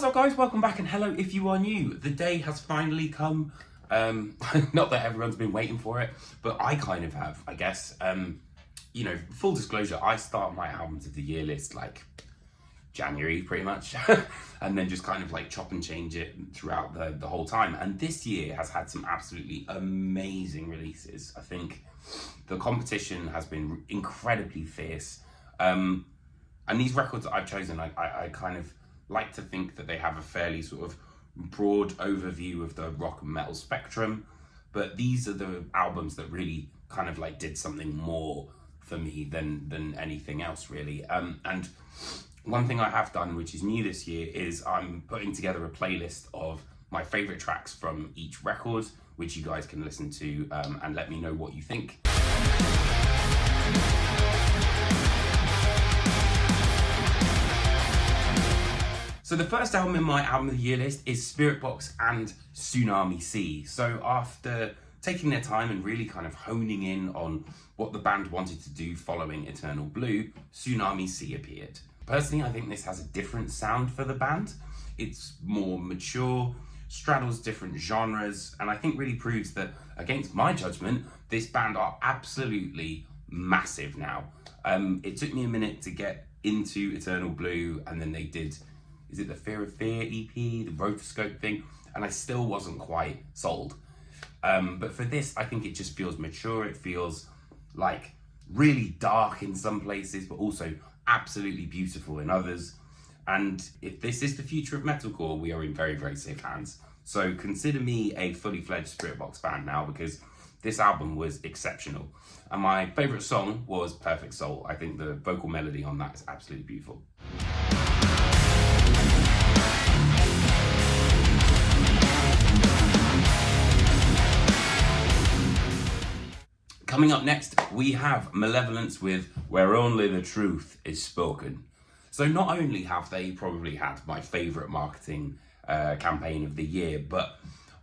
What's up guys, welcome back and hello if you are new. The day has finally come. Not that everyone's been waiting for it, but I kind of have, I guess. You know, full disclosure, I start my albums of the year list like January pretty much, and then just kind of like chop and change it throughout the whole time. And this year has had some absolutely amazing releases. I think the competition has been incredibly fierce. And these records that I've chosen, I kind of like to think that they have a fairly sort of broad overview of the rock and metal spectrum, but these are the albums that really kind of like did something more for me than anything else really. And one thing I have done, which is new this year, is I'm putting together a playlist of my favorite tracks from each record, which you guys can listen to and let me know what you think. So the first album in my album of the year list is Spiritbox and Tsunami Sea. So after taking their time and really kind of honing in on what the band wanted to do following Eternal Blue, Tsunami Sea appeared. Personally, I think this has a different sound for the band. It's more mature, straddles different genres, and I think really proves that, against my judgment, this band are absolutely massive now. It took me a minute to get into Eternal Blue, and then they did, is it the Fear of Fear EP, the rotoscope thing, and I still wasn't quite sold. But for this, I think it just feels mature. It feels like really dark in some places, but also absolutely beautiful in others. And if this is the future of metalcore, we are in very, very safe hands. So consider me a fully fledged Spiritbox fan now, because this album was exceptional. And my favourite song was Perfect Soul. I think the vocal melody on that is absolutely beautiful. Coming up next, we have Malevolence with Where Only the Truth is Spoken. So not only have they probably had my favourite marketing campaign of the year, but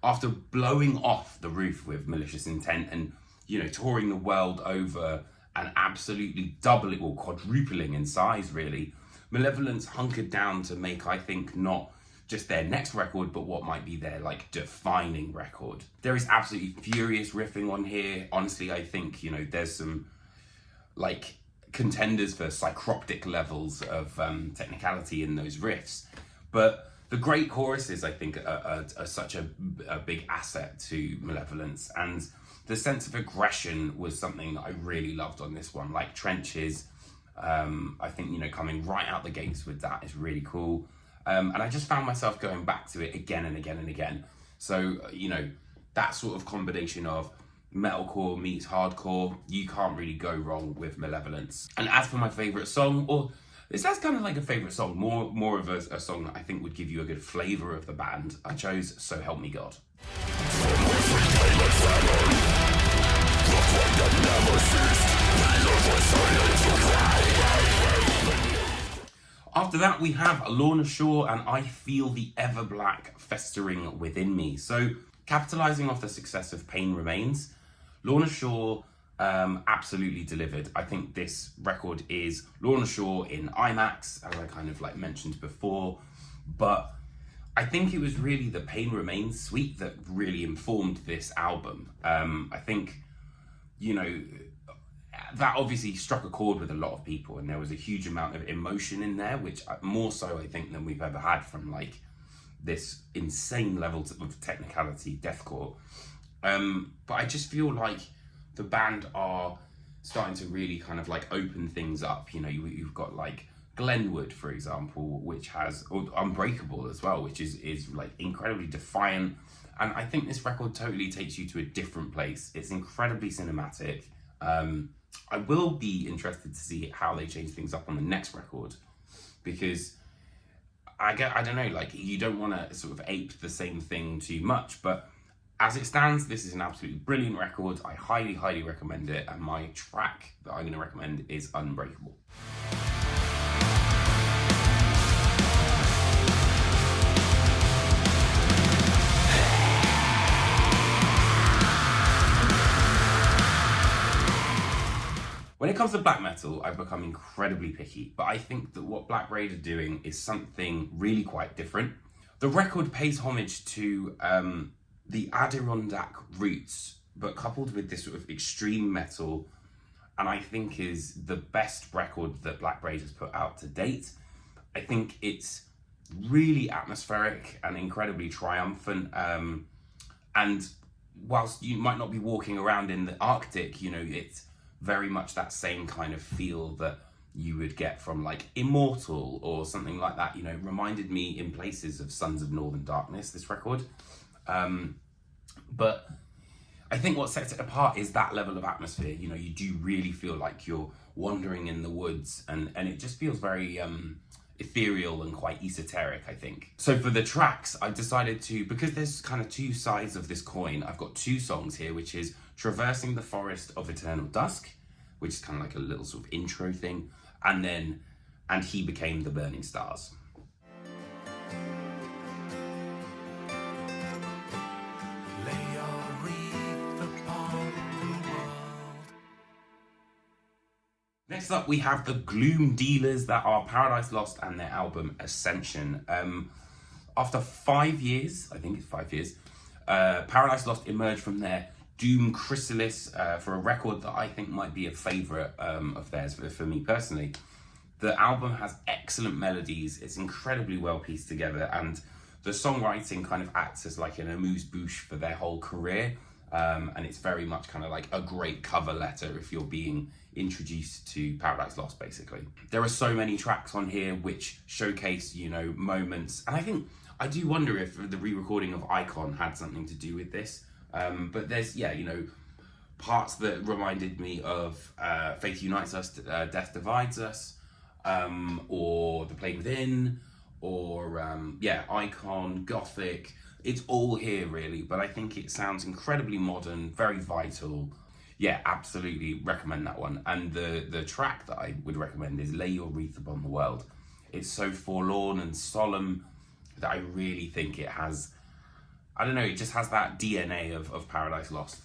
after blowing off the roof with Malicious Intent and, you know, touring the world over and absolutely doubling or quadrupling in size really, Malevolence hunkered down to make, I think, not just their next record, but what might be their like defining record. There is absolutely furious riffing on here. Honestly, I think, you know, there's some like contenders for psychroptic levels of technicality in those riffs. But the great choruses, I think, are such a big asset to Malevolence. And the sense of aggression was something that I really loved on this one, like Trenches. I think, you know, coming right out the gates with that is really cool. And I just found myself going back to it again and again and again. So, you know, that sort of combination of metalcore meets hardcore, you can't really go wrong with Malevolence. And as for my favourite song, or this has kind of like a favourite song, more of a song that I think would give you a good flavour of the band, I chose So Help Me God. After that, we have Lorna and I Feel the Everblack Festering Within Me. So, capitalising off the success of Pain Remains, Lorna absolutely delivered. I think this record is Lorna in IMAX, as I kind of like mentioned before, but I think it was really the Pain Remains suite that really informed this album. I think, you know, that obviously struck a chord with a lot of people, and there was a huge amount of emotion in there, which more so I think than we've ever had from like this insane level of technicality, deathcore. But I just feel like the band are starting to really kind of like open things up. You know, you've got like Glenwood, for example, which has, or Unbreakable as well, which is like incredibly defiant. And I think this record totally takes you to a different place. It's incredibly cinematic. I will be interested to see how they change things up on the next record, because I don't know, like, you don't want to sort of ape the same thing too much, but as it stands, this is an absolutely brilliant record. I highly, highly recommend it, and my track that I'm going to recommend is Unbreakable. When it comes to black metal, I've become incredibly picky, but I think that what Blackbraid are doing is something really quite different. The record pays homage to the Adirondack roots, but coupled with this sort of extreme metal, and I think is the best record that Blackbraid has put out to date. I think it's really atmospheric and incredibly triumphant. And whilst you might not be walking around in the Arctic, you know, it's very much that same kind of feel that you would get from like Immortal or something like that. You know, reminded me in places of Sons of Northern Darkness, this record. But I think what sets it apart is that level of atmosphere. You know, you do really feel like you're wandering in the woods, and it just feels very ethereal and quite esoteric, I think. So for the tracks, I decided to, because there's kind of two sides of this coin, I've got two songs here, which is Traversing the Forest of Eternal Dusk, which is kind of like a little sort of intro thing, and then And He Became the Burning Stars. Next up, we have the Gloom Dealers, that are Paradise Lost and their album Ascension. After 5 years, I think it's 5 years, Paradise Lost emerged from their Doom Chrysalis for a record that I think might be a favourite of theirs for me personally. The album has excellent melodies, it's incredibly well pieced together, and the songwriting kind of acts as like an amuse-bouche for their whole career. And it's very much kind of like a great cover letter if you're being introduced to Paradise Lost, basically. There are so many tracks on here which showcase, you know, moments. And I do wonder if the re-recording of Icon had something to do with this. But there's, yeah, you know, parts that reminded me of Faith Unites Us, Death Divides Us, or The Plague Within, or, yeah, Icon, Gothic. It's all here, really, but I think it sounds incredibly modern, very vital. Yeah, absolutely recommend that one. And the track that I would recommend is Lay Your Wreath Upon the World. It's so forlorn and solemn that I really think it has, I don't know, it just has that DNA of Paradise Lost.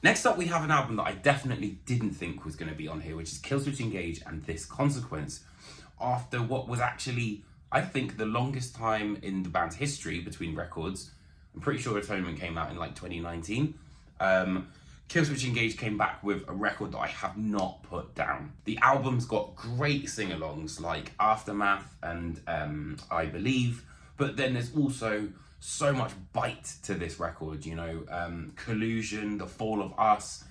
Next up, we have an album that I definitely didn't think was going to be on here, which is Killswitch Engage and This Consequence. After what was actually, I think, the longest time in the band's history between records. I'm pretty sure Atonement came out in like 2019. Killswitch Engage came back with a record that I have not put down. The album's got great sing-alongs like Aftermath and I Believe, but then there's also so much bite to this record, you know, Collusion, The Fall of Us.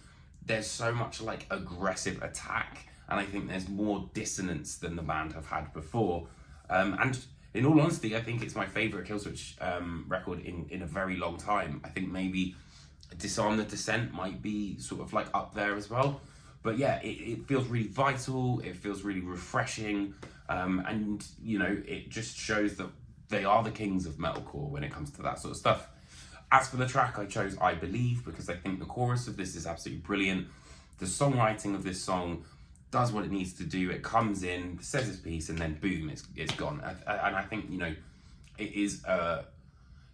There's so much like aggressive attack, and I think there's more dissonance than the band have had before. And in all honesty, I think it's my favourite Killswitch record in a very long time. I think maybe Disarm the Descent might be sort of like up there as well. But yeah, it feels really vital, it feels really refreshing, and you know, it just shows that they are the kings of metalcore when it comes to that sort of stuff. As for the track, I chose I Believe because I think the chorus of this is absolutely brilliant. The songwriting of this song does what it needs to do. It comes in, says its piece, and then boom, it's gone. And I think, you know, it is...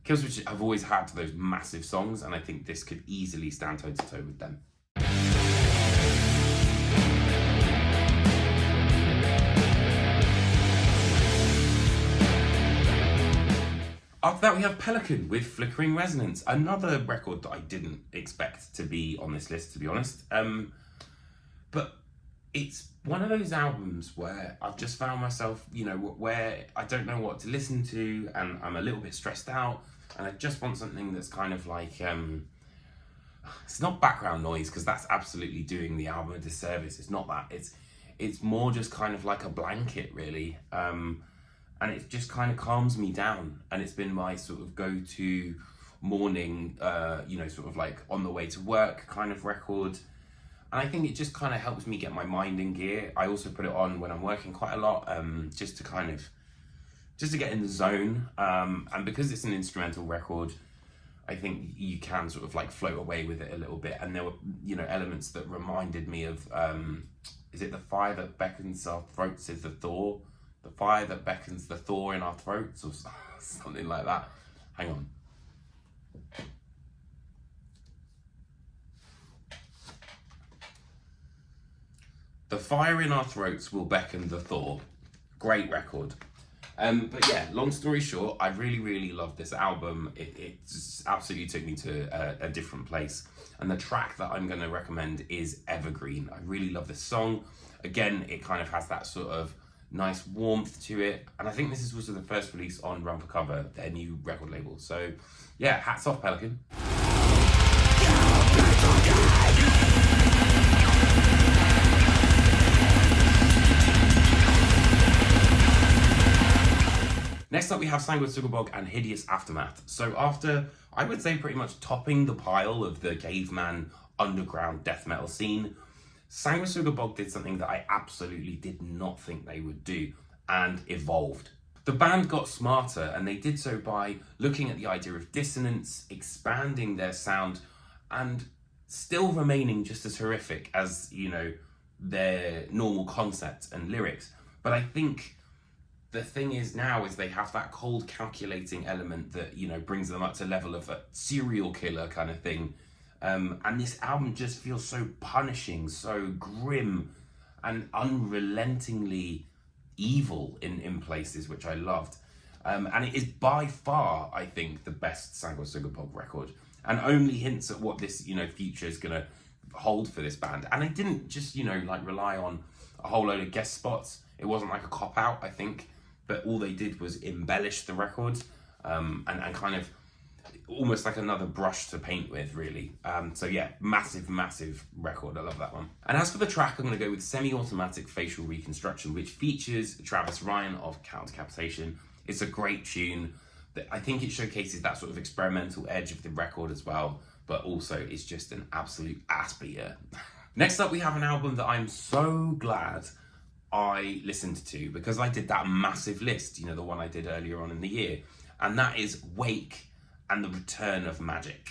Killswitch have always had those massive songs, and I think this could easily stand toe-to-toe with them. After that, we have Pelican with Flickering Resonance, another record that I didn't expect to be on this list, to be honest. But it's one of those albums where I've just found myself, you know, where I don't know what to listen to, and I'm a little bit stressed out, and I just want something that's kind of like, it's not background noise, because that's absolutely doing the album a disservice. It's not that. It's more just kind of like a blanket, really. And it just kind of calms me down, and it's been my sort of go-to morning, you know, sort of like on the way to work kind of record. And I think it just kind of helps me get my mind in gear. I also put it on when I'm working quite a lot, just to get in the zone. And because it's an instrumental record, I think you can sort of like float away with it a little bit. And there were, you know, elements that reminded me of, is it the fire that beckons our throats is the Thor? The fire that beckons the Thor in our throats, or something like that. Hang on. The fire in our throats will beckon the thaw. Great record. But yeah, long story short, I really love this album. It just absolutely took me to a different place. And the track that I'm going to recommend is Evergreen. I really love this song. Again, it kind of has that sort of nice warmth to it. And I think this is also the first release on Run for Cover, their new record label. So yeah, hats off, Pelican. Next up we have Sanguisugabogg and Hideous Aftermath. So after, I would say, pretty much topping the pile of the caveman underground death metal scene, Sanguisugabogg did something that I absolutely did not think they would do, and evolved. The band got smarter, and they did so by looking at the idea of dissonance, expanding their sound, and still remaining just as horrific as, you know, their normal concept and lyrics. But I think the thing is now is they have that cold calculating element that, you know, brings them up to level of a serial killer kind of thing. And this album just feels so punishing, so grim, and unrelentingly evil in places, which I loved. And it is by far, I think, the best Sanguisugabogg record, and only hints at what this, you know, future is gonna hold for this band. And it didn't just, you know, like rely on a whole load of guest spots. It wasn't like a cop-out, I think, but all they did was embellish the record, and kind of almost like another brush to paint with, really. So yeah, massive record. I love that one. And as for the track, I'm going to go with Semi-Automatic Facial Reconstruction, which features Travis Ryan of Count Decapitation. It's a great tune. I think it showcases that sort of experimental edge of the record as well, but also is just an absolute ass beater. Next up, we have an album that I'm so glad I listened to, because I did that massive list, you know, the one I did earlier on in the year, and that is Wake and the Return of Magik.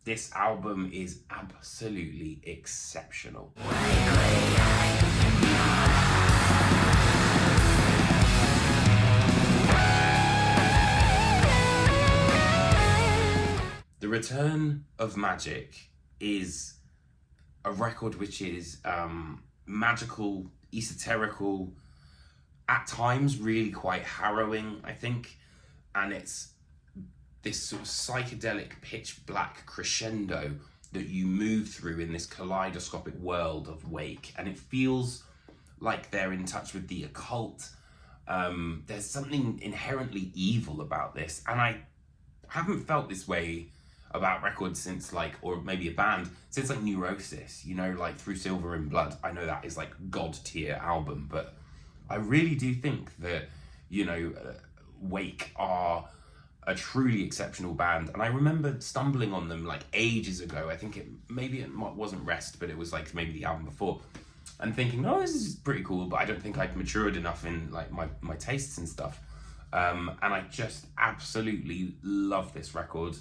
This album is absolutely exceptional. The Return of Magik is a record which is magical, esoterical, at times really quite harrowing, I think, and it's this sort of psychedelic pitch black crescendo that you move through in this kaleidoscopic world of Wake, and it feels like they're in touch with the occult. There's something inherently evil about this, and I haven't felt this way about records since, like, or maybe a band, since like Neurosis, you know, like Through Silver and Blood. I know that is like god tier album, but I really do think that, you know, Wake are a truly exceptional band. And I remember stumbling on them like ages ago. I think it wasn't Rest, but it was like maybe the album before, and thinking, oh, this is pretty cool, but I don't think I'd matured enough in like my tastes and stuff. And I just absolutely love this record.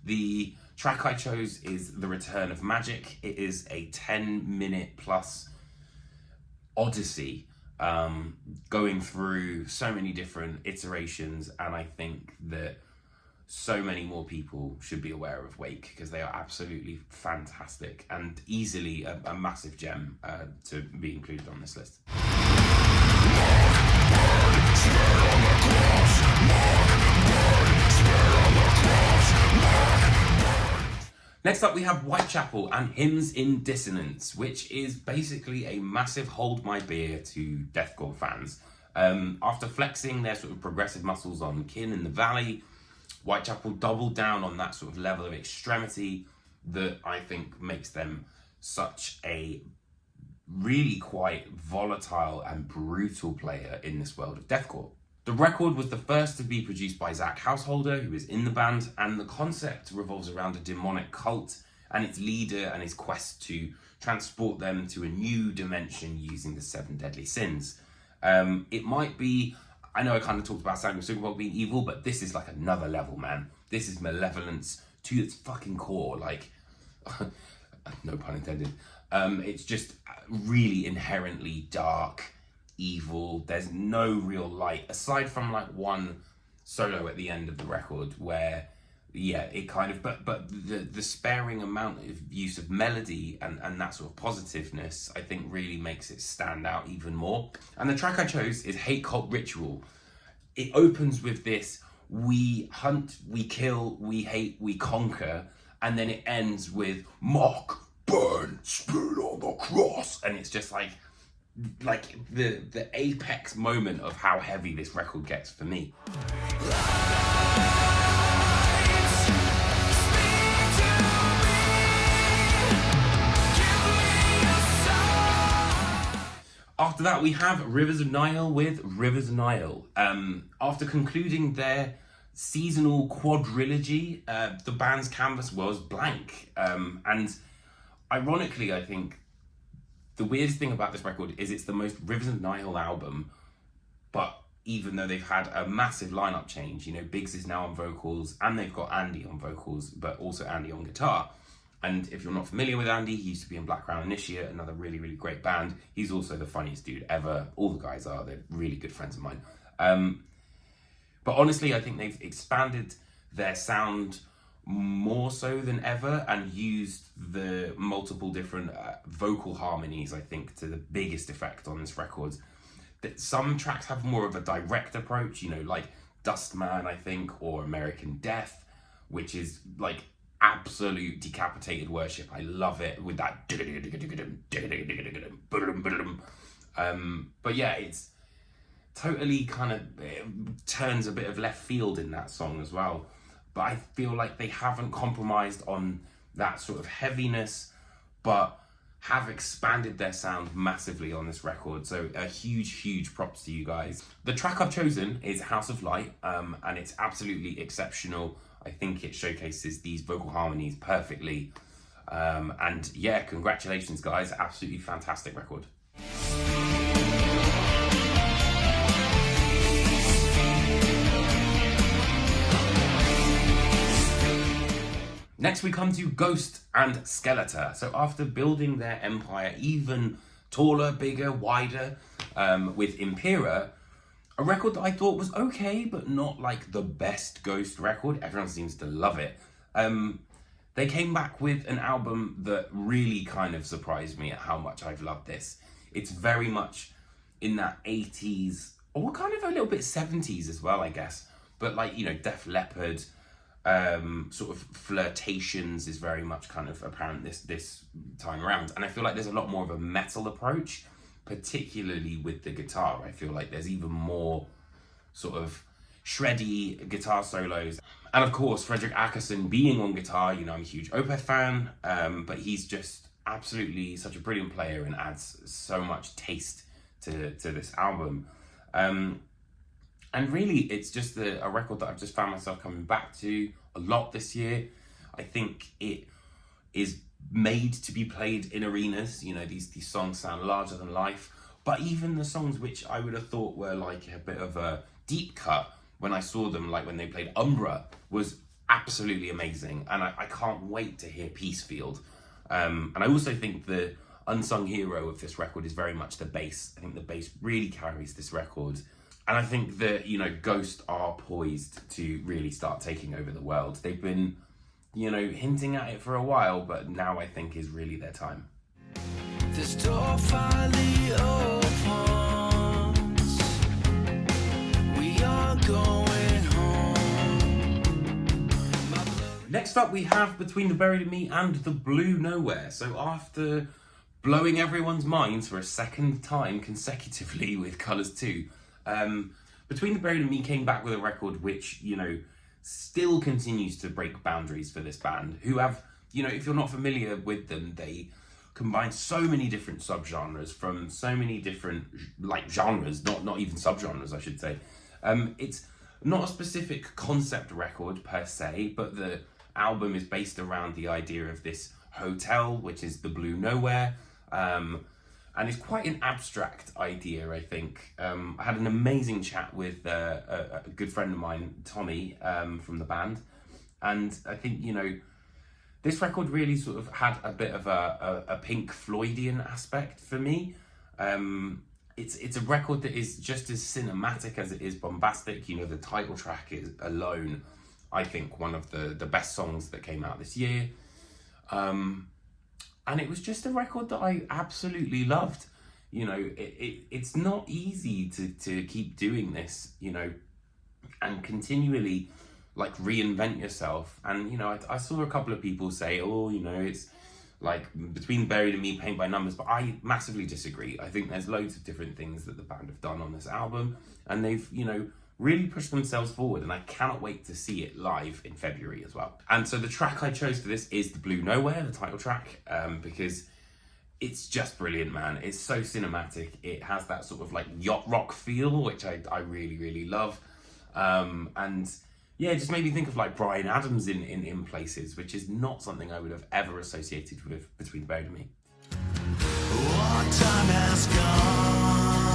The track I chose is The Return of Magik. It is a 10-minute plus odyssey, going through so many different iterations, and I think that so many more people should be aware of Wake, because they are absolutely fantastic and easily a massive gem to be included on this list. Next up, we have Whitechapel and Hymns in Dissonance, which is basically a massive hold my beer to deathcore fans. After flexing their sort of progressive muscles on Kin in the Valley, Whitechapel doubled down on that sort of level of extremity that I think makes them such a really quite volatile and brutal player in this world of deathcore. The record was the first to be produced by Zach Householder, who is in the band, and the concept revolves around a demonic cult and its leader and his quest to transport them to a new dimension using the 7 deadly sins. It might be, I know I kind of talked about Sanguisugabogg being evil, but this is like another level, man. This is Malevolence to its fucking core, like, no pun intended. It's just really inherently dark, evil. There's no real light, aside from like one solo at the end of the record where yeah, it kind of, but the sparing amount of use of melody and that sort of positiveness, I think really makes it stand out even more. And the track I chose is Hate Cult Ritual. It opens with this, we hunt, we kill, we hate, we conquer, and then it ends with mock, burn, spit on the cross, and it's just like the apex moment of how heavy this record gets for me. After that, we have Rivers of Nihil with Rivers of Nihil. After concluding their seasonal quadrilogy, the band's canvas was blank. And ironically, I think the weirdest thing about this record is it's the most Rivers of Nihil album, but even though they've had a massive lineup change, you know, Biggs is now on vocals and they've got Andy on vocals, but also Andy on guitar. And if you're not familiar with Andy, he used to be in Blackbraid Initiate, another really, really great band. He's also the funniest dude ever. All the guys are, they're really good friends of mine. But honestly, I think they've expanded their sound more so than ever and used the multiple different vocal harmonies, I think, to the biggest effect on this record. That some tracks have more of a direct approach, you know, like Dustman, I think, or American Death, which is like absolute decapitated worship. I love it with that. But yeah, it's totally kind of turns a bit of left field in that song as well. But I feel like they haven't compromised on that sort of heaviness, but have expanded their sound massively on this record. So a huge props to you guys. The track I've chosen is House of Light, and it's absolutely exceptional. I think it showcases these vocal harmonies perfectly. And yeah, congratulations guys, absolutely fantastic record. Next we come to Ghost and Skeleta. So after building their empire even taller, bigger, wider, with Imperial, a record that I thought was okay, but not like the best Ghost record. Everyone seems to love it. They came back with an album that really kind of surprised me at how much I've loved this. It's very much in that 80s, or kind of a little bit 70s as well, I guess. But like, you know, Def Leppard, sort of flirtations is very much kind of apparent this time around. And I feel like there's a lot more of a metal approach, particularly with the guitar. I feel like there's even more sort of shreddy guitar solos. And of course, Fredrik Åkesson being on guitar, you know, I'm a huge Opeth fan, but he's just absolutely such a brilliant player and adds so much taste to this album. And really, it's just a record that I've just found myself coming back to a lot this year. I think it is made to be played in arenas. You know, these songs sound larger than life. But even the songs which I would have thought were like a bit of a deep cut, when I saw them, like when they played Umbra, was absolutely amazing. And I can't wait to hear Peacefield. And I also think the unsung hero of this record is very much the bass. I think the bass really carries this record. And I think that, you know, Ghost are poised to really start taking over the world. They've been, you know, hinting at it for a while, but now I think is really their time. This door finally opens. We are going home. Next up, we have Between the Buried and Me and The Blue Nowhere. So after blowing everyone's minds for a second time consecutively with Colours 2, Between the Buried and Me came back with a record which, you know, still continues to break boundaries for this band, who have, you know, if you're not familiar with them, they combine so many different subgenres from so many different, like, genres, not even subgenres, I should say. It's not a specific concept record per se, but the album is based around the idea of this hotel, which is the Blue Nowhere, and it's quite an abstract idea, I think. I had an amazing chat with a good friend of mine, Tommy, from the band. And I think, you know, this record really sort of had a bit of a Pink Floydian aspect for me. It's a record that is just as cinematic as it is bombastic. You know, the title track is alone, I think one of the best songs that came out this year. And it was just a record that I absolutely loved. You know, it's not easy to keep doing this, you know, and continually like reinvent yourself. And, you know, I saw a couple of people say, oh, you know, it's like between Buried and Me, Paint by Numbers, but I massively disagree. I think there's loads of different things that the band have done on this album, and they've, you know, really pushed themselves forward, and I cannot wait to see it live in February as well. And so the track I chose for this is The Blue Nowhere, the title track, because it's just brilliant, man. It's so cinematic. It has that sort of like yacht rock feel, which I really, really love. And yeah, it just made me think of like Bryan Adams in places, which is not something I would have ever associated with Between Buried and Me. What time has gone,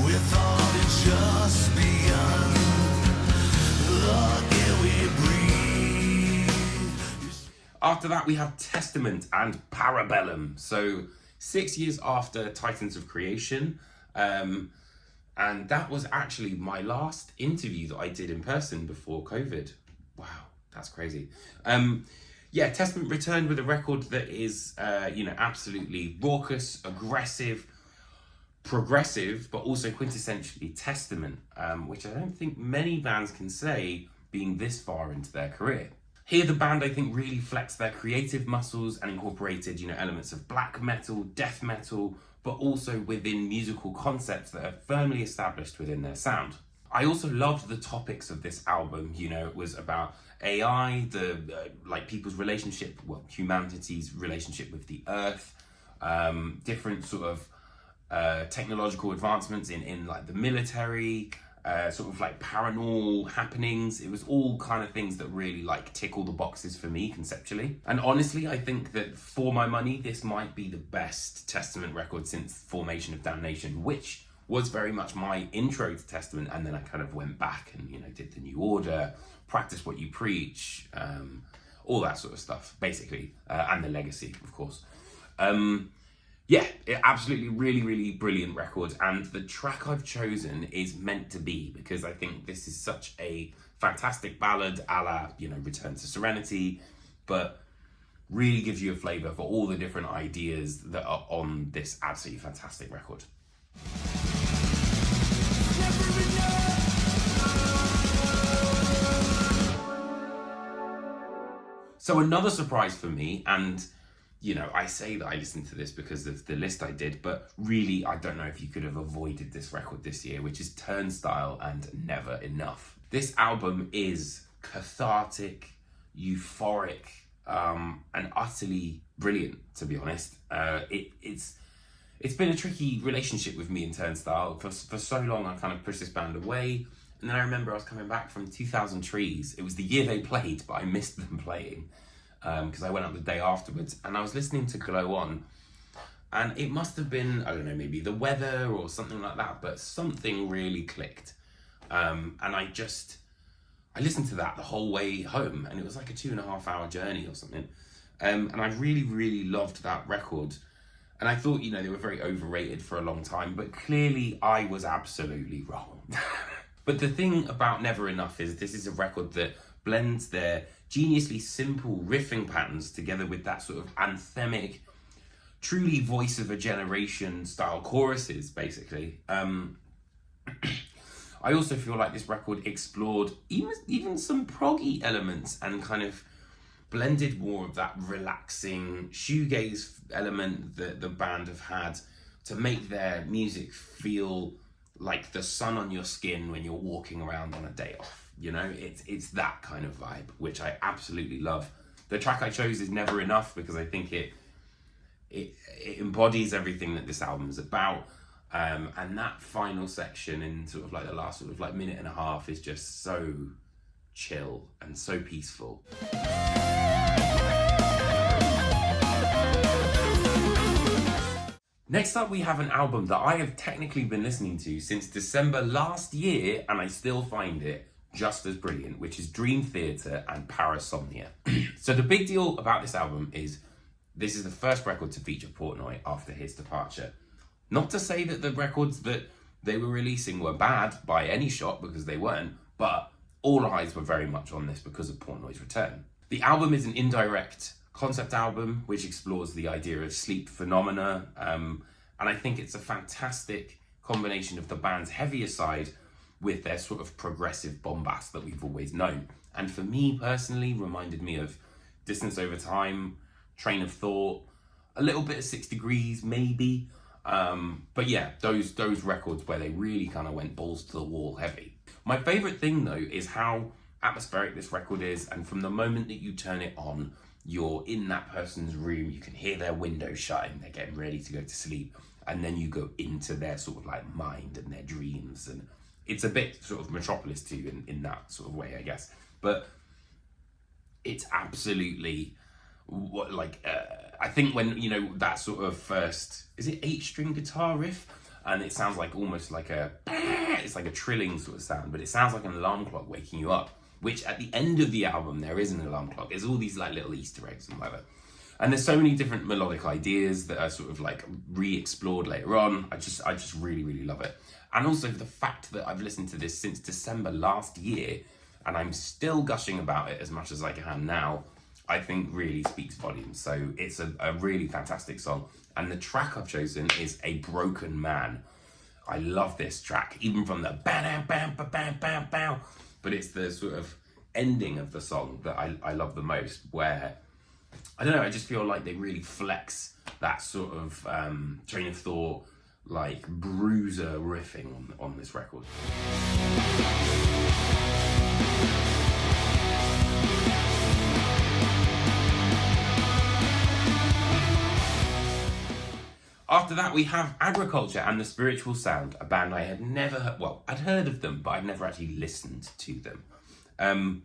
we thought it just begun. Look, here we breathe. After that, we have Testament and Parabellum. So 6 years after Titans of Creation, and that was actually my last interview that I did in person before COVID. Wow, that's crazy. Yeah, Testament returned with a record that is, you know, absolutely raucous, aggressive, progressive, but also quintessentially Testament, which I don't think many bands can say being this far into their career. Here, the band, I think, really flexed their creative muscles and incorporated, you know, elements of black metal, death metal, but also within musical concepts that are firmly established within their sound. I also loved the topics of this album. You know, it was about AI, like people's relationship, well, humanity's relationship with the earth, different sort of technological advancements in like the military, sort of like paranormal happenings. It was all kind of things that really like tick all the boxes for me conceptually. And honestly, I think that for my money, this might be the best Testament record since Formation of Damnation, which was very much my intro to Testament. And then I kind of went back and, you know, did the New Order, Practice What You Preach, all that sort of stuff, basically, and the Legacy, of course. Yeah, absolutely, really, really brilliant record. And the track I've chosen is Meant to Be, because I think this is such a fantastic ballad a la, you know, Return to Serenity, but really gives you a flavour for all the different ideas that are on this absolutely fantastic record. So another surprise for me, and you know, I say that I listened to this because of the list I did, but really, I don't know if you could have avoided this record this year, which is Turnstile and Never Enough. This album is cathartic, euphoric, and utterly brilliant, to be honest. It's been a tricky relationship with me and Turnstile. For so long, I kind of pushed this band away. And then I remember I was coming back from 2000 Trees. It was the year they played, but I missed them playing. Because I went out the day afterwards, and I was listening to Glow On, and it must have been, I don't know, maybe the weather or something like that, but something really clicked. And I listened to that the whole way home, and it was like a 2.5 hour journey or something. And I really, really loved that record. And I thought, you know, they were very overrated for a long time, but clearly I was absolutely wrong. But the thing about Never Enough is this is a record that blends their geniusly simple riffing patterns together with that sort of anthemic, truly voice of a generation style choruses, basically. I also feel like this record explored even some proggy elements and kind of blended more of that relaxing shoegaze element that the band have had to make their music feel like the sun on your skin when you're walking around on a day off. You know, it's that kind of vibe, which I absolutely love. The track I chose is Never Enough because I think it embodies everything that this album is about. And that final section in sort of like the last sort of like minute and a half is just so chill and so peaceful. Next up, we have an album that I have technically been listening to since December last year, and I still find it just as brilliant, which is Dream Theater and Parasomnia. So the big deal about this album is this is the first record to feature Portnoy after his departure. Not to say that the records that they were releasing were bad by any shot, because they weren't, but all eyes were very much on this because of Portnoy's return. The album is an indirect concept album which explores the idea of sleep phenomena, and I think it's a fantastic combination of the band's heavier side with their sort of progressive bombast that we've always known. And for me personally, reminded me of Distance Over Time, Train of Thought, a little bit of 6 Degrees maybe, but yeah, those records where they really kind of went balls to the wall heavy. My favourite thing though is how atmospheric this record is, and from the moment that you turn it on, you're in that person's room, you can hear their window shutting, they're getting ready to go to sleep, and then you go into their sort of like mind and their dreams, and it's a bit sort of Metropolis too in that sort of way, I guess. But it's absolutely I think when, you know, that sort of first, is it 8-string guitar riff? And it sounds like almost like it's like a trilling sort of sound, but it sounds like an alarm clock waking you up, which at the end of the album, there is an alarm clock. There's all these like little Easter eggs and whatever. And there's so many different melodic ideas that are sort of like re-explored later on. I just really, really love it. And also the fact that I've listened to this since December last year, and I'm still gushing about it as much as I can now, I think really speaks volumes. So it's a really fantastic song. And the track I've chosen is A Broken Man. I love this track, even from the bam bam bam bam bam bam. But it's the sort of ending of the song that I love the most, where, I don't know, I just feel like they really flex that sort of Train of Thought, like bruiser riffing on this record. After that, we have Agriculture and the Spiritual Sound, a band I had never heard, well, I'd heard of them, but I'd never actually listened to them.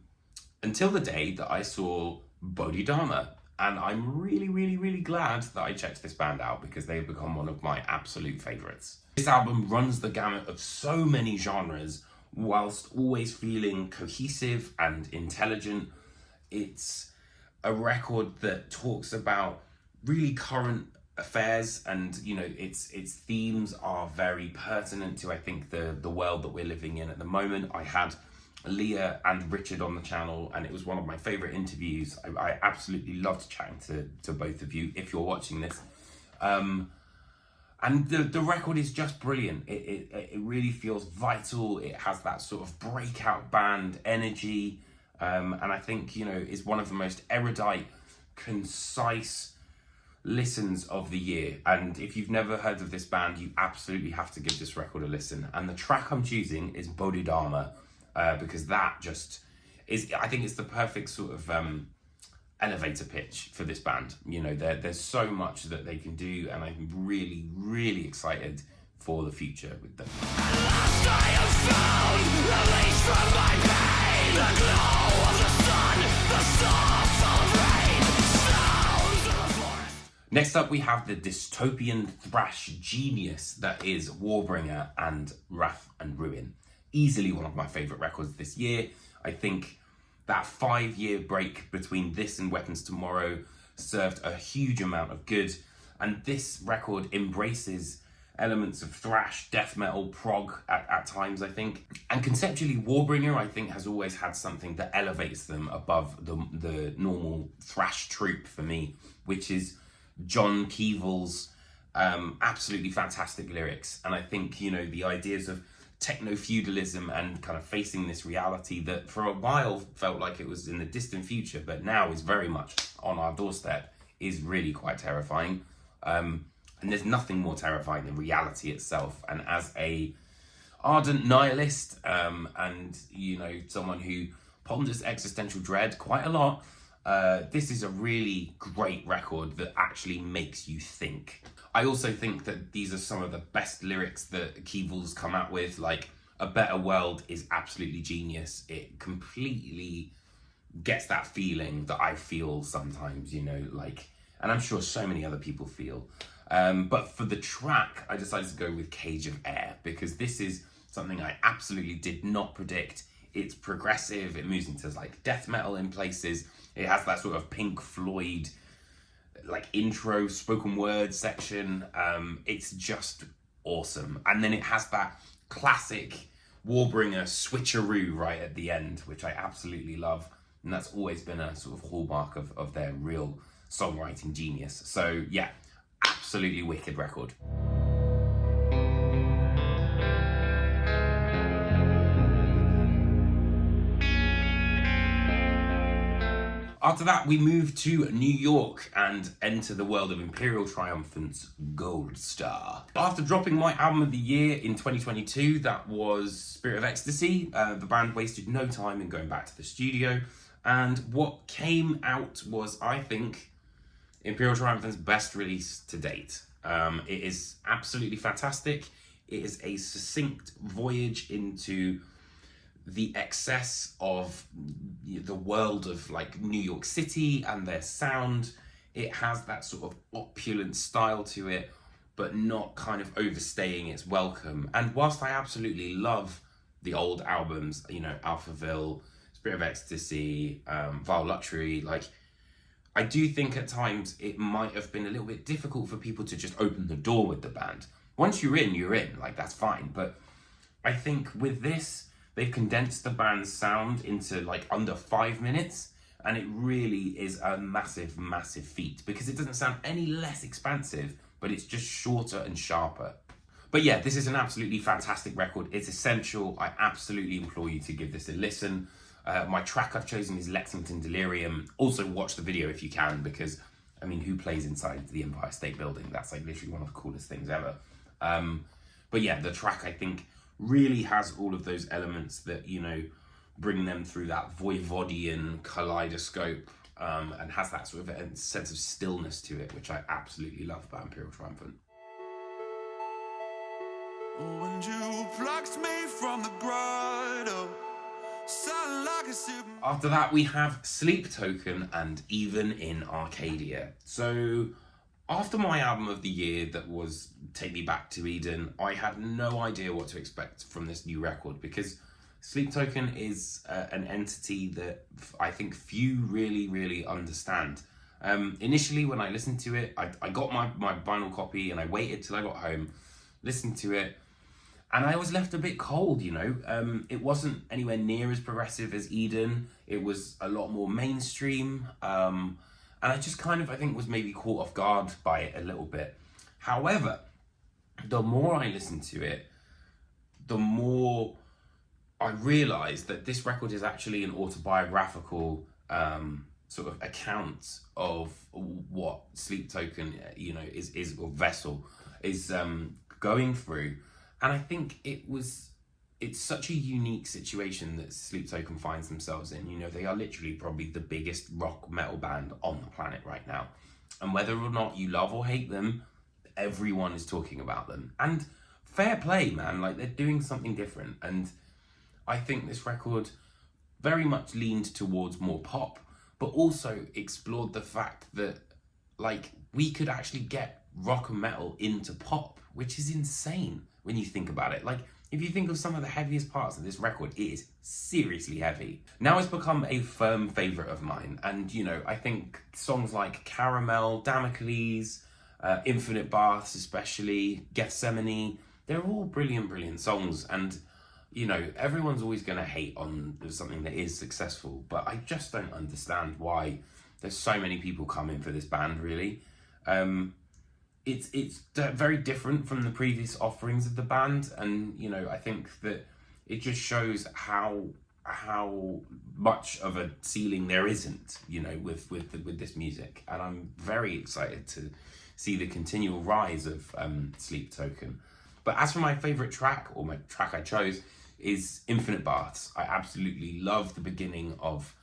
Until the day that I saw Bodhidharma, and I'm really, really, really glad that I checked this band out because they've become one of my absolute favourites. This album runs the gamut of so many genres whilst always feeling cohesive and intelligent. It's a record that talks about really current affairs, and you know, its themes are very pertinent to, I think, the world that we're living in at the moment. I had Leah and Richard on the channel, and it was one of my favourite interviews. I absolutely loved chatting to both of you, if you're watching this. And the record is just brilliant. It really feels vital. It has that sort of breakout band energy, and I think, you know, is one of the most erudite, concise listens of the year. And if you've never heard of this band, you absolutely have to give this record a listen. And the track I'm choosing is Bodhidharma, because that just is, I think it's the perfect sort of elevator pitch for this band. You know, there's so much that they can do, and I'm really, really excited for the future with them. Last I have found release from my pain, the glow of the sun, the soft of rain, sounds of the forest. Next up, we have the dystopian thrash genius that is Warbringer and Wrath and Ruin. Easily one of my favourite records this year. I think that 5-year break between this and Weapons Tomorrow served a huge amount of good, and this record embraces elements of thrash, death metal, prog at times, I think. And conceptually, Warbringer, I think, has always had something that elevates them above the normal thrash troupe for me, which is John Keevill's absolutely fantastic lyrics. And I think, you know, the ideas of techno-feudalism and kind of facing this reality that for a while felt like it was in the distant future, but now is very much on our doorstep, is really quite terrifying. And there's nothing more terrifying than reality itself. And as a ardent nihilist, and, you know, someone who ponders existential dread quite a lot, this is a really great record that actually makes you think. I also think that these are some of the best lyrics that Keevill's come out with. Like, A Better World is absolutely genius. It completely gets that feeling that I feel sometimes, you know, like, and I'm sure so many other people feel. But for the track, I decided to go with Cage of Air, because this is something I absolutely did not predict. It's progressive, it moves into like death metal in places. It has that sort of Pink Floyd like intro spoken word section. It's just awesome. And then it has that classic Warbringer switcheroo right at the end, which I absolutely love. And that's always been a sort of hallmark of their real songwriting genius. So yeah, absolutely wicked record. After that, we move to New York and enter the world of Imperial Triumphant's Goldstar. After dropping my album of the year in 2022, that was Spirit of Ecstasy, the band wasted no time in going back to the studio. And what came out was, I think, Imperial Triumphant's best release to date. It is absolutely fantastic. It is a succinct voyage into the excess of the world of like New York City and their sound. It has that sort of opulent style to it, but not kind of overstaying its welcome. And whilst I absolutely love the old albums, you know, Alphaville, Spirit of Ecstasy, Vile Luxury, like, I do think at times it might have been a little bit difficult for people to just open the door with the band. Once you're in, like, that's fine. But I think with this, they've condensed the band's sound into like under 5 minutes, and it really is a massive, massive feat because it doesn't sound any less expansive, but it's just shorter and sharper. But yeah, this is an absolutely fantastic record. It's essential. I absolutely implore you to give this a listen. My track I've chosen is Lexington Delirium. Also watch the video if you can, because I mean, who plays inside the Empire State Building? That's like literally one of the coolest things ever. But yeah, the track I think really has all of those elements that, you know, bring them through that Voivodian kaleidoscope, and has that sort of a sense of stillness to it, which I absolutely love about Imperial Triumphant. When you plucked me from the grotto, like a after that, we have Sleep Token and Even in Arcadia. So after my album of the year that was Take Me Back to Eden, I had no idea what to expect from this new record, because Sleep Token is an entity that I think few really understand. Initially, when I listened to it, I got my vinyl copy and I waited till I got home, listened to it, and I was left a bit cold, you know. It wasn't anywhere near as progressive as Eden. It was a lot more mainstream. And I just kind of, I think, was maybe caught off guard by it a little bit. However, the more I listened to it, the more I realised that this record is actually an autobiographical sort of account of what Sleep Token, you know, is or Vessel is going through. And I think it's such a unique situation that Sleep Token finds themselves in. You know, they are literally probably the biggest rock metal band on the planet right now. And whether or not you love or hate them, everyone is talking about them. And fair play, man, like they're doing something different. And I think this record very much leaned towards more pop, but also explored the fact that like we could actually get rock and metal into pop, which is insane when you think about it. Like, if you think of some of the heaviest parts of this record, it is seriously heavy. Now it's become a firm favourite of mine. And, you know, I think songs like Caramel, Damocles, Infinite Baths especially, Gethsemane, they're all brilliant songs. And, you know, everyone's always going to hate on something that is successful. But I just don't understand why there's so many people coming for this band, really. It's very different from the previous offerings of the band, and you know, I think that it just shows how much of a ceiling there isn't, you know, with this music. And I'm very excited to see the continual rise of Sleep Token. But as for my favourite track, or my track I chose, is Infinite Baths. I absolutely love the beginning of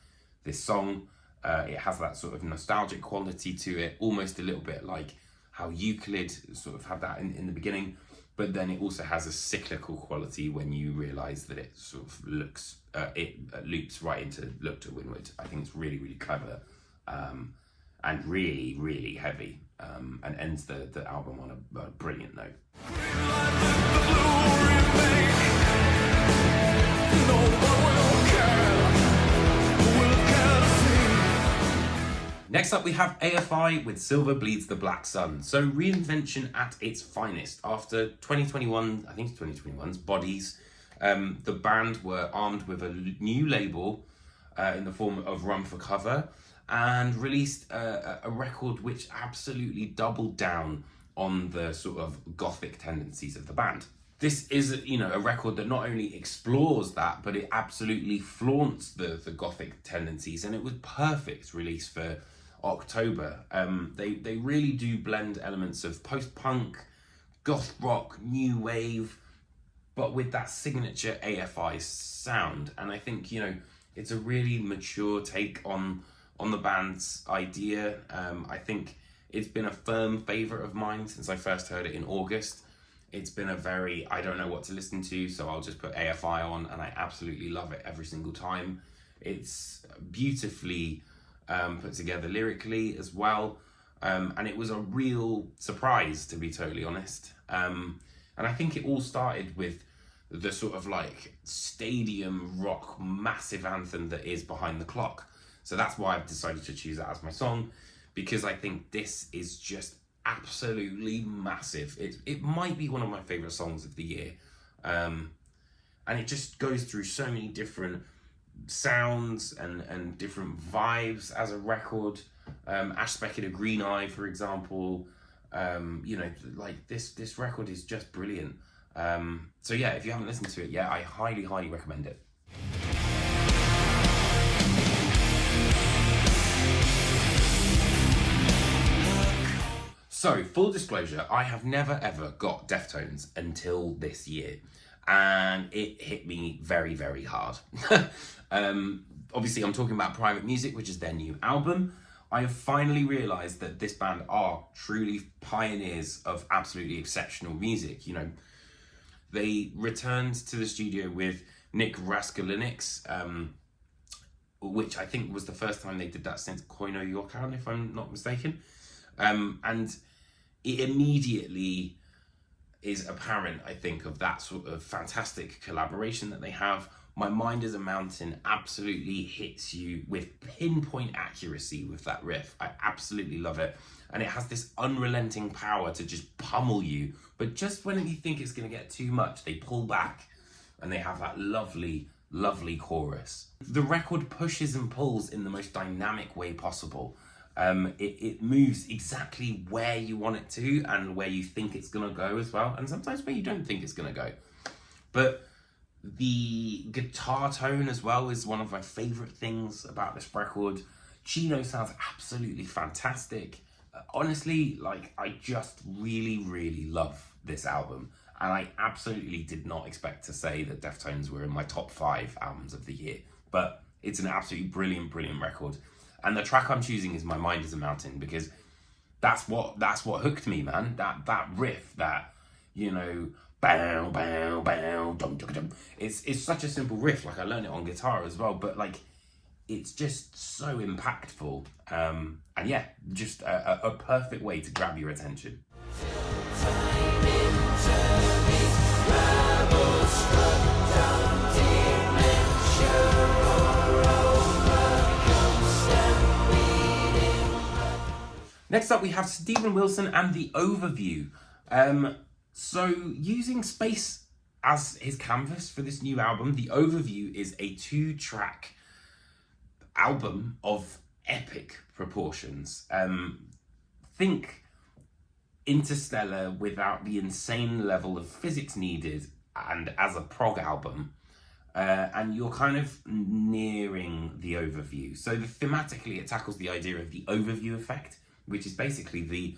this song. It has that sort of nostalgic quality to it, almost a little bit like how Euclid sort of had that in the beginning, but then it also has a cyclical quality when you realise that it sort of loops right into Look to Windward. I think it's really clever, and really heavy, and ends the album on a brilliant note. Next up, we have AFI with Silver Bleeds the Black Sun. So reinvention at its finest. After 2021, I think it's 2021's Bodies, The band were armed with a new label in the form of Run for Cover, and released a record which absolutely doubled down on the sort of gothic tendencies of the band. This is, you know, a record that not only explores that, but it absolutely flaunts the gothic tendencies, and it was perfect release for October. They really do blend elements of post-punk, goth rock, new wave, but with that signature AFI sound. And I think, you know, it's a really mature take on the band's idea. I think it's been a firm favourite of mine since I first heard it in August. It's been a very, I don't know what to listen to, so I'll just put AFI on, and I absolutely love it every single time. It's beautifully put together lyrically as well, and it was a real surprise, to be totally honest. And I think it all started with the sort of like stadium rock massive anthem that is Behind the Clock. So that's why I've decided to choose that as my song, because I think this is just absolutely massive. It might be one of my favourite songs of the year. And it just goes through so many different sounds and different vibes as a record. Ash Speculator Green Eye, for example. You know, like this record is just brilliant. So yeah, if you haven't listened to it yet, I highly recommend it. So, full disclosure, I have never ever got Deftones until this year, and it hit me very hard. Obviously, I'm talking about Private Music, which is their new album. I have finally realised that this band are truly pioneers of absolutely exceptional music. You know, they returned to the studio with Nick Raskulinec's, which I think was the first time they did that since Koino Yokan, if I'm not mistaken. And it immediately is apparent, I think, of that sort of fantastic collaboration that they have. My Mind is a Mountain absolutely hits you with pinpoint accuracy with that riff. I absolutely love it. And it has this unrelenting power to just pummel you. But just when you think it's going to get too much, they pull back and they have that lovely chorus. The record pushes and pulls in the most dynamic way possible. It moves exactly where you want it to and where you think it's going to go as well, and sometimes where you don't think it's going to go. But the guitar tone as well is one of my favourite things about this record. Chino sounds absolutely fantastic. Honestly, like, I just really love this album, and I absolutely did not expect to say that Deftones were in my top 5 albums of the year, but it's an absolutely brilliant record. And the track I'm choosing is My Mind is a Mountain, because that's what hooked me, man. That riff, that, you know, bow, bow, bow, dum, dum, dum. It's such a simple riff. Like, I learned it on guitar as well, but like, it's just so impactful. And yeah, just a perfect way to grab your attention. Next up, we have Steven Wilson and The Overview. So, using space as his canvas for this new album, The Overview is a 2-track album of epic proportions. Think Interstellar without the insane level of physics needed, and as a prog album. And you're kind of nearing The Overview. So, thematically, it tackles the idea of the overview effect, which is basically the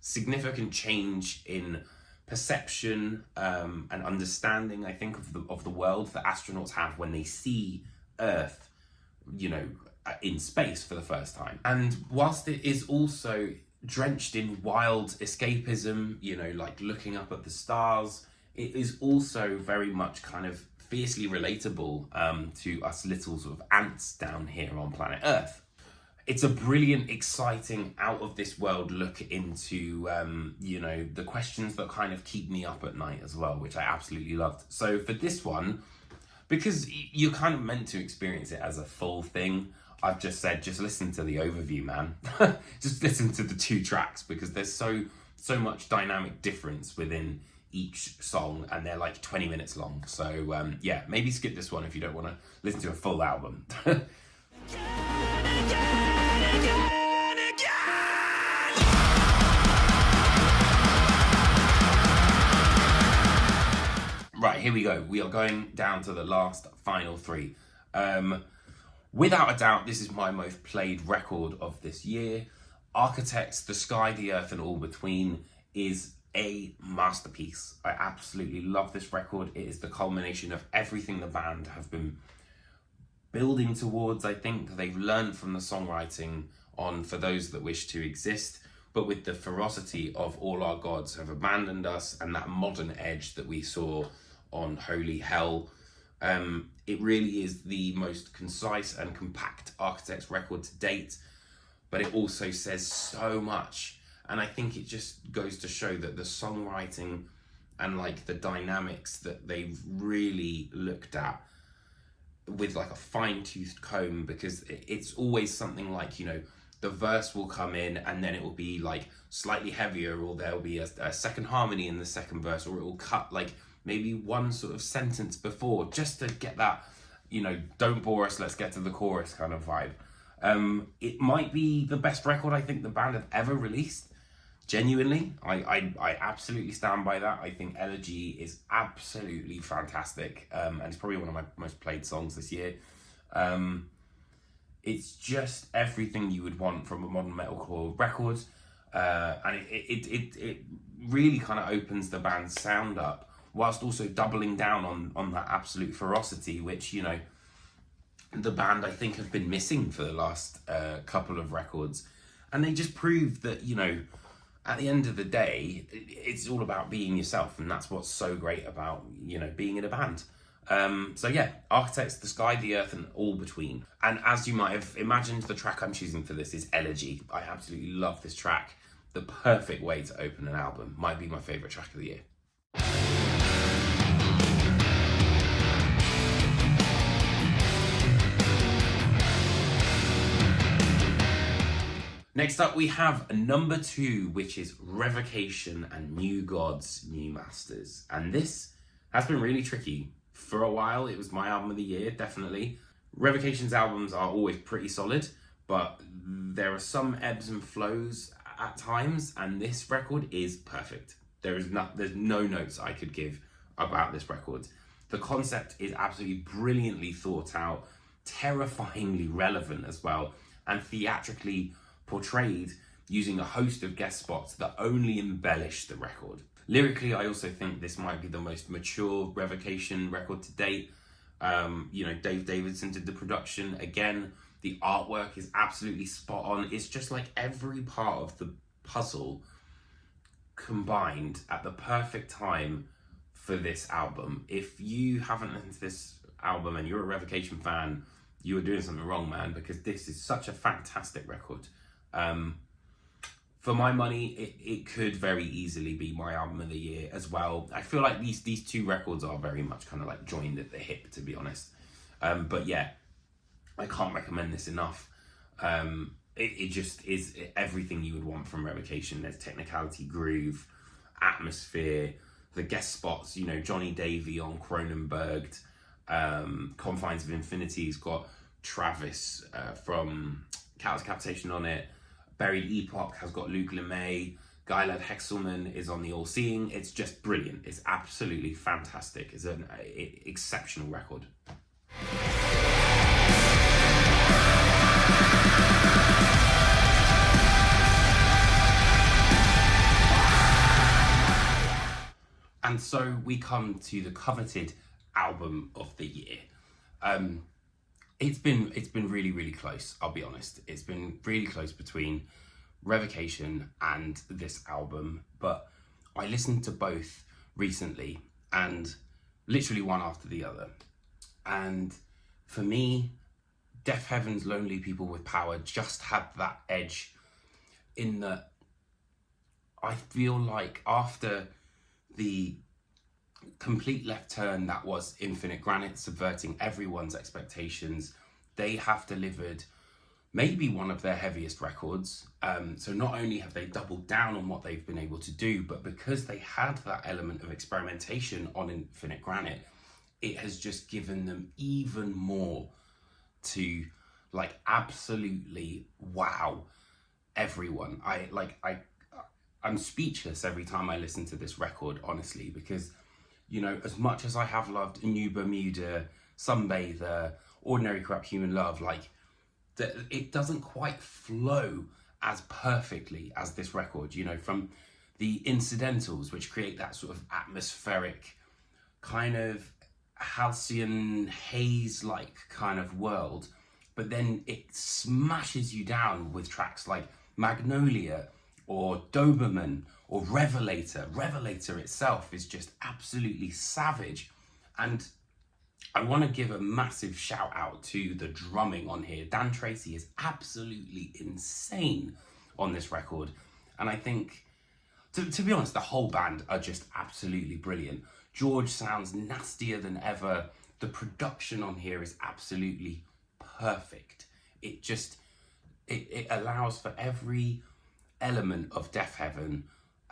significant change in perception and understanding, I think, of the world that astronauts have when they see Earth, you know, in space for the first time. And whilst it is also drenched in wild escapism, you know, like looking up at the stars, it is also very much kind of fiercely relatable to us little sort of ants down here on planet Earth. It's a brilliant, exciting, out-of-this-world look into, you know, the questions that kind of keep me up at night as well, which I absolutely loved. So for this one, because you're kind of meant to experience it as a full thing, I've just said, just listen to The Overview, man. Just listen to the 2 tracks, because there's so much dynamic difference within each song, and they're like 20 minutes long. So yeah, maybe skip this one if you don't want to listen to a full album. Right, here we go. We are going down to the last final three. Without a doubt, this is my most played record of this year. Architects, The Sky, the Earth and All Between is a masterpiece. I absolutely love this record. It is the culmination of everything the band have been building towards. I think they've learned from the songwriting on For Those That Wish to Exist, but with the ferocity of All Our Gods Have Abandoned Us and that modern edge that we saw on Holy Hell. It really is the most concise and compact Architects record to date, but it also says so much. And I think it just goes to show that the songwriting and like the dynamics that they've really looked at with like a fine-toothed comb, because it's always something like, you know, the verse will come in and then it will be like slightly heavier, or there'll be a second harmony in the second verse, or it will cut like maybe one sort of sentence before, just to get that, you know, don't bore us, let's get to the chorus kind of vibe. It might be the best record I think the band have ever released. Genuinely, I absolutely stand by that. I think Elegy is absolutely fantastic, and it's probably one of my most played songs this year. It's just everything you would want from a modern metalcore record, and it really kind of opens the band's sound up, whilst also doubling down on that absolute ferocity, which, you know, the band I think have been missing for the last couple of records. And they just proved that, you know, at the end of the day, it's all about being yourself, and that's what's so great about, you know, being in a band. So yeah, Architects, The Sky, the Earth and All Between. And as you might have imagined, the track I'm choosing for this is Elegy. I absolutely love this track. The perfect way to open an album. Might be my favourite track of the year. Next up we have number 2, which is Revocation and New Gods, New Masters. And this has been really tricky. For a while, it was my album of the year, definitely. Revocation's albums are always pretty solid, but there are some ebbs and flows at times, and this record is perfect. There's no notes I could give about this record. The concept is absolutely brilliantly thought out, terrifyingly relevant as well, and theatrically portrayed using a host of guest spots that only embellish the record. Lyrically, I also think this might be the most mature Revocation record to date. You know, Dave Davidson did the production. Again, the artwork is absolutely spot on. It's just like every part of the puzzle combined at the perfect time for this album. If you haven't listened to this album and you're a Revocation fan, you are doing something wrong, man, because this is such a fantastic record. For my money, it could very easily be my album of the year as well. I feel like these two records are very much kind of like joined at the hip, to be honest. But yeah, I can't recommend this enough. It just is everything you would want from Revocation. There's technicality, groove, atmosphere, the guest spots, you know, Johnny Davey on Cronenberg, Confines of Infinity's got Travis from Callous Capitation on it. Buried Epoch has got Luke LeMay. Guy-Led Hexelman is on the All Seeing. It's just brilliant. It's absolutely fantastic. It's an exceptional record. And so we come to the coveted album of the year. It's been really, really close, I'll be honest. It's been really close between Revocation and this album, but I listened to both recently, and literally one after the other. And for me, Deafheaven's Lonely People with Power just had that edge, in that I feel like after the complete left turn that was Infinite Granite, subverting everyone's expectations, they have delivered maybe one of their heaviest records. So not only have they doubled down on what they've been able to do, but because they had that element of experimentation on Infinite Granite, it has just given them even more to like absolutely wow everyone. I'm speechless every time I listen to this record, honestly, because, you know, as much as I have loved New Bermuda, Sunbather, Ordinary Corrupt Human Love, like, it doesn't quite flow as perfectly as this record, you know, from the incidentals, which create that sort of atmospheric kind of halcyon haze-like kind of world, but then it smashes you down with tracks like Magnolia or Doberman or Revelator. Revelator itself is just absolutely savage. And I want to give a massive shout out to the drumming on here. Dan Tracy is absolutely insane on this record. And I think, to be honest, the whole band are just absolutely brilliant. George sounds nastier than ever. The production on here is absolutely perfect. It allows for every element of Deafheaven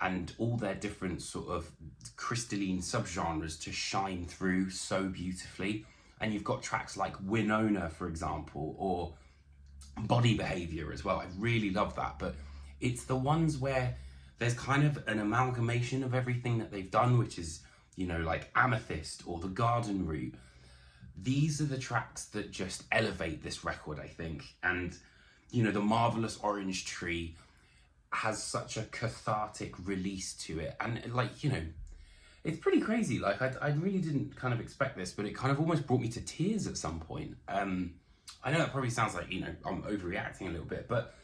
and all their different sort of crystalline subgenres to shine through so beautifully. And you've got tracks like Winona, for example, or Body Behavior as well. I really love that, but it's the ones where there's kind of an amalgamation of everything that they've done, which is, you know, like Amethyst or The Garden Route. These are the tracks that just elevate this record, I think. And, you know, The Marvelous Orange Tree has such a cathartic release to it. And, like, you know, it's pretty crazy. Like, I really didn't kind of expect this, but it kind of almost brought me to tears at some point. I know that probably sounds like, you know, I'm overreacting a little bit, but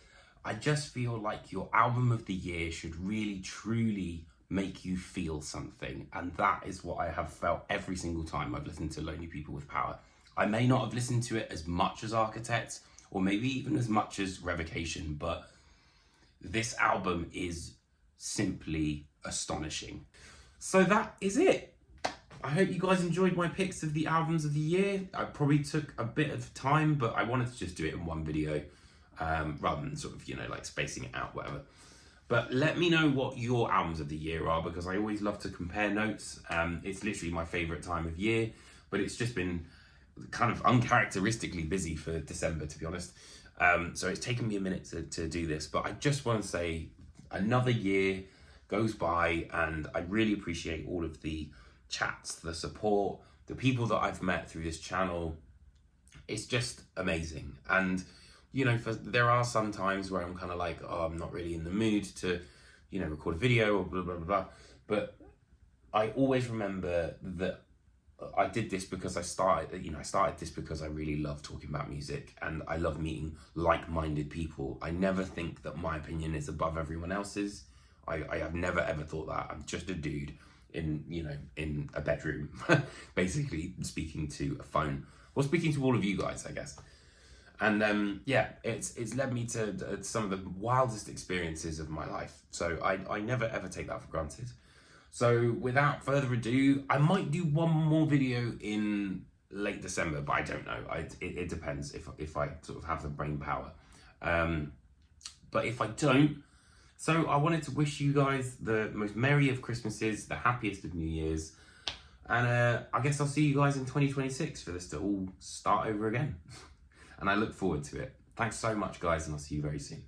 I just feel like your album of the year should really, truly make you feel something. And that is what I have felt every single time I've listened to Lonely People with Power. I may not have listened to it as much as Architects, or maybe even as much as Revocation, but this album is simply astonishing. So that is it. I hope you guys enjoyed my picks of the albums of the year. I probably took a bit of time, but I wanted to just do it in one video, rather than sort of, you know, like spacing it out, whatever. But let me know what your albums of the year are, because I always love to compare notes. It's literally my favourite time of year, but it's just been kind of uncharacteristically busy for December, to be honest. So it's taken me a minute to do this, but I just want to say another year goes by, and I really appreciate all of the chats, the support, the people that I've met through this channel. It's just amazing. And, you know, there are some times where I'm kind of like, oh, I'm not really in the mood to, you know, record a video or blah, blah, blah, blah. But I always remember that I did this because I started this because I really love talking about music, and I love meeting like-minded people. I never think that my opinion is above everyone else's. I have never ever thought that. I'm just a dude in a bedroom, basically speaking to a phone, or speaking to all of you guys, I guess. And yeah, it's led me to some of the wildest experiences of my life. So I never ever take that for granted. So without further ado, I might do one more video in late December, but I don't know. It depends if I sort of have the brain power. But if I don't, so I wanted to wish you guys the most merry of Christmases, the happiest of New Year's. And I guess I'll see you guys in 2026 for this to all start over again. And I look forward to it. Thanks so much, guys, and I'll see you very soon.